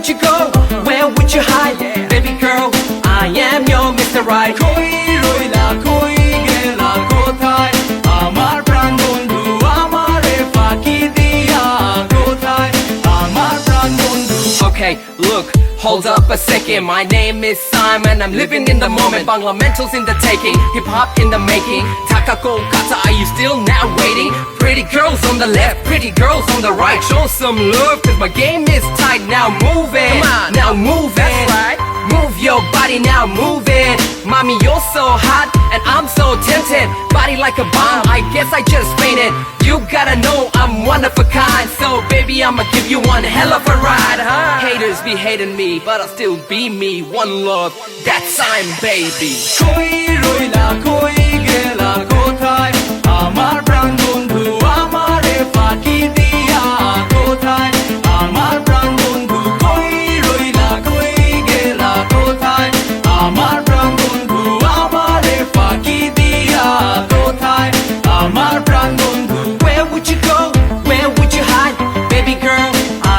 would you go? Where would you hide? Baby girl, I am your Mr. Right. কই রইলা কই গেলা কোথায় আমার প্রাণ বন্ধু আমারে ফাঁকি দিয়া কোথায় আমার প্রাণ বন্ধু Okay, look, hold up a second. My name is Simon, I'm living in the moment. Bangla mentals in the taking, hip hop in the making. Taka Kolkata, are you still now waiting? Pretty girls on the left, pretty girls on the right. Show some love, cause my game is tight. Now move it, come on, now move it. That's right. Move your body, now move it. Mommy, you're so hot, and I'm so tempted. Body like a bomb, I guess I just fainted. You gotta know I'm one of a kind. So baby, I'ma give you one hell of a ride, huh? Haters be hating me, but I'll still be me. One love, that's I'm baby. কই রইলা কই গেলা কোথায় আমার প্রাণ বন্ধু আমারে ফাঁকি দিয়া কোথায় আমার প্রাণ বন্ধু কই রইলা কই গেলা কোথায় আমার প্রাণ বন্ধু আমারে ফাঁকি দিয়া কোথায় আমার প্রাণ বন্ধু Where would you go? Where would you hide? Baby girl,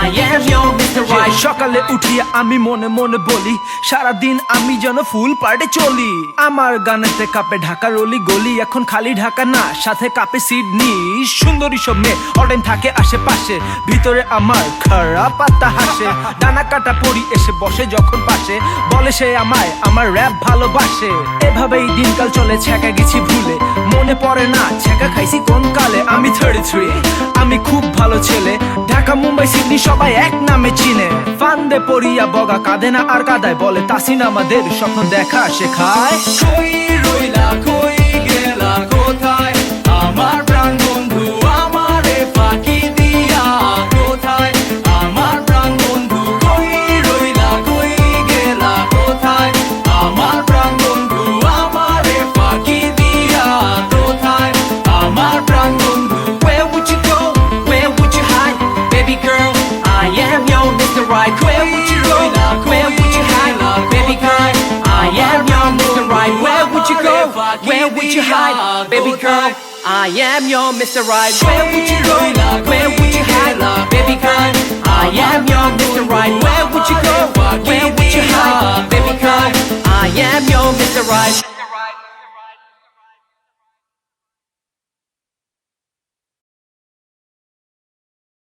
I am your Mr. Right. সকালে উঠিয়া আমি মনে মনে বলি সারাদিন আমি যেন ফুল পার্টে চলি আমার গানেতে কাপে ঢাকা রলি গলি এখন খালি ঢাকা না সাথে কাপে সিডনি সুন্দরী সব মেয়ে অটেন থাকে আশেপাশে ভিতরে আমার খারাপ পাতা হাসে ডানা কাটা পরি এসে বসে যখন পাশে বলে সে আমায় আমার র‍্যাপ ভালোবাসে এভাবেই দিনকাল চলে ছ্যাঁকা গেছি ভুলে মনে পড়ে না ছ্যাঁকা খাইছি কোন কালে আমি 33 আমি খুব ভালো ছেলে ঢাকা মুম্বাই সিডনি সবাই এক নামে চিনে ফান্দে পড়িয়া বগা কাঁদে না আর কাদায় বলে তাসিন আমাদের স্বপ্ন দেখা শেখায় কই রইলা কই গেলা কোথায় আমার প্রাণ বন্ধু আমারে ফাঁকি দিয়া কোথায় আমার প্রাণ বন্ধু কই রইলা কই গেলা কোথায় আমার প্রাণ বন্ধু আমারে ফাঁকি দিয়া কোথায় আমার প্রাণ বন্ধু Where would you go? Where would you hide? Baby girl, I am your Mr. Right. Where would you go? Where would you hide? Baby girl, I am your Mr. Right. Where would you go? Where would you hide? Baby girl, I am your Mr. Right. Where would you go? Where would you hide?